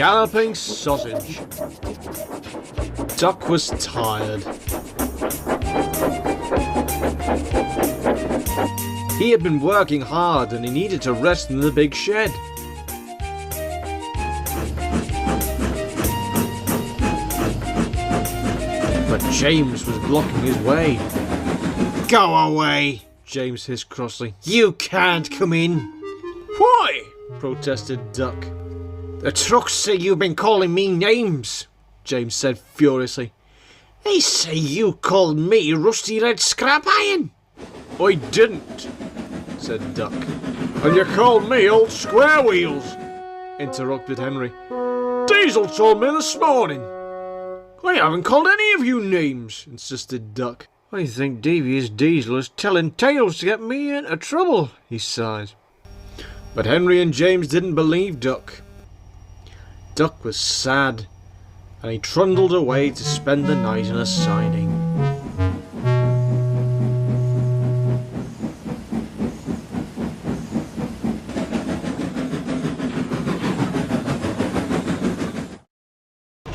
Galloping sausage. Duck was tired. He had been working hard and he needed to rest in the big shed. But James was blocking his way. "Go away!" James hissed crossly. "You can't come in." "Why?" protested Duck. "The trucks say you've been calling me names," James said furiously. "They say you called me Rusty Red Scrap Iron." "I didn't," said Duck. "And you called me Old Square Wheels," interrupted Henry. "Diesel told me this morning." "I haven't called any of you names," insisted Duck. "I think Devious Diesel is telling tales to get me into trouble," he sighed. But Henry and James didn't believe Duck. Duck was sad, and he trundled away to spend the night in a siding.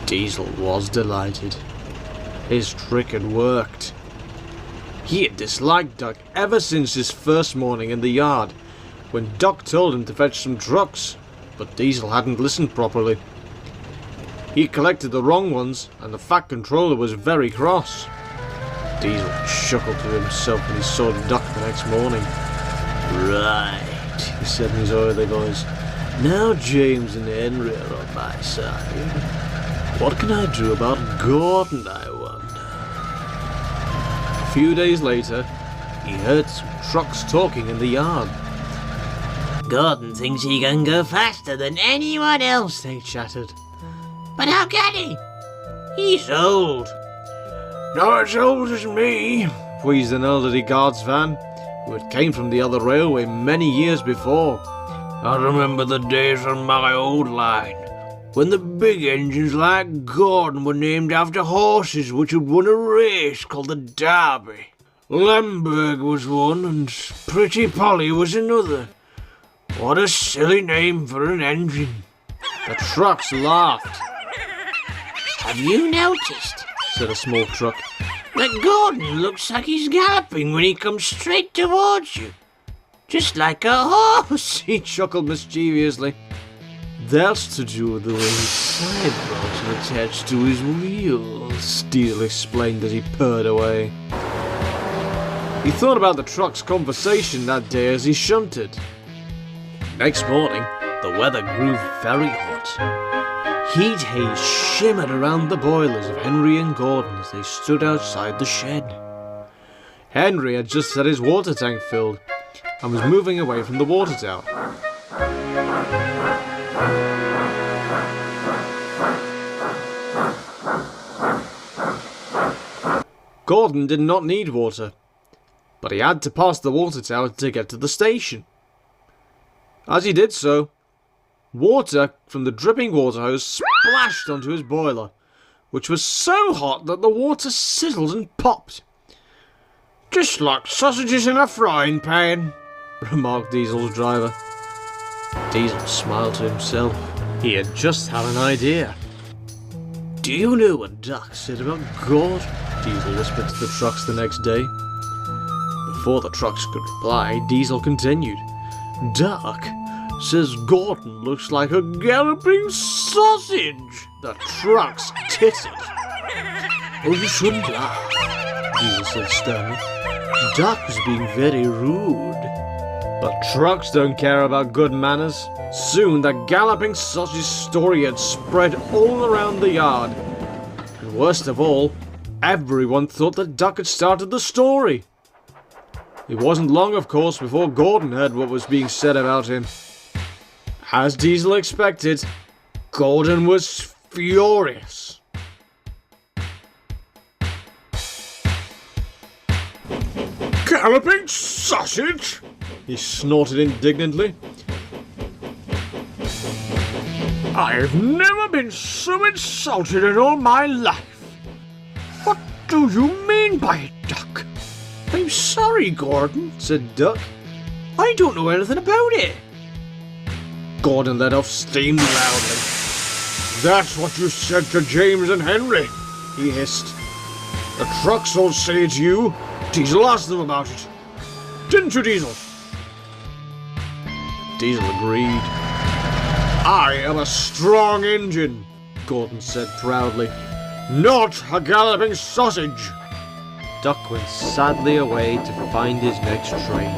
Diesel was delighted. His trick had worked. He had disliked Duck ever since his first morning in the yard, when Duck told him to fetch some trucks, but Diesel hadn't listened properly. He collected the wrong ones, and the Fat Controller was very cross. Diesel chuckled to himself when he saw Duck the next morning. "Right," he said in his oily voice. "Now James and Henry are on my side. What can I do about Gordon, I wonder?" A few days later, he heard some trucks talking in the yard. "Gordon thinks he can go faster than anyone else," they chattered. "But how can he? He's old." "Not as old as me," wheezed an elderly guards van, who had came from the other railway many years before. "I remember the days on my old line, when the big engines like Gordon were named after horses which had won a race called the Derby. Lemberg was one, and Pretty Polly was another. What a silly name for an engine." The trucks laughed. "Have you noticed," said a small truck, "that Gordon looks like he's galloping when he comes straight towards you? Just like a horse," he chuckled mischievously. "That's to do with the way his sidebars are attached to his wheels," Steele explained as he purred away. He thought about the truck's conversation that day as he shunted. Next morning, the weather grew very hot. Heat haze shimmered around the boilers of Henry and Gordon as they stood outside the shed. Henry had just had his water tank filled and was moving away from the water tower. Gordon did not need water, but he had to pass the water tower to get to the station. As he did so, water from the dripping water hose splashed onto his boiler, which was so hot that the water sizzled and popped. "Just like sausages in a frying pan," remarked Diesel's driver. Diesel smiled to himself. He had just had an idea. "Do you know what Duck said about God?" Diesel whispered to the trucks the next day. Before the trucks could reply, Diesel continued. "Duck says Gordon looks like a galloping sausage." The trucks tittered. "Oh, you shouldn't laugh," Diesel said sternly. "Duck was being very rude." But trucks don't care about good manners. Soon the galloping sausage story had spread all around the yard. And worst of all, everyone thought that Duck had started the story. It wasn't long, of course, before Gordon heard what was being said about him. As Diesel expected, Gordon was furious. "Galloping sausage!" he snorted indignantly. "I've never been so insulted in all my life. What do you mean by it, Duck?" "I'm sorry, Gordon," said Duck. "I don't know anything about it." Gordon let off steam loudly. That's what you said to James and Henry, he hissed. The trucks all say it's you. Diesel asked them about it. Didn't you, Diesel? Diesel agreed. I am a strong engine, Gordon said proudly. Not a galloping sausage. Duck went sadly away to find his next train.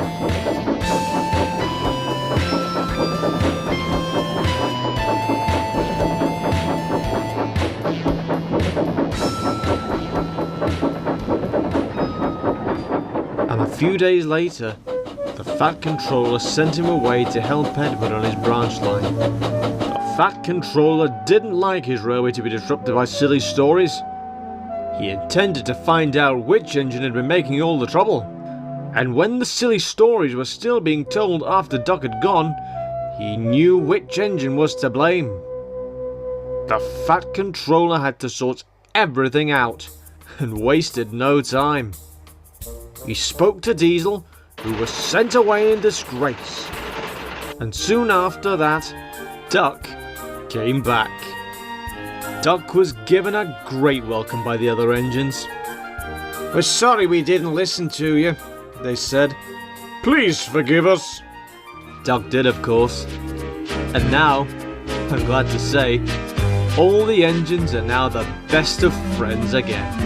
And a few days later, the Fat Controller sent him away to help Edward on his branch line. The Fat Controller didn't like his railway to be disrupted by silly stories. He intended to find out which engine had been making all the trouble. And when the silly stories were still being told after Duck had gone, he knew which engine was to blame. The Fat Controller had to sort everything out, and wasted no time. He spoke to Diesel, who was sent away in disgrace. And soon after that, Duck came back. Duck was given a great welcome by the other engines. We're sorry we didn't listen to you, they said. Please forgive us. Duck did, of course. And now, I'm glad to say, all the engines are now the best of friends again.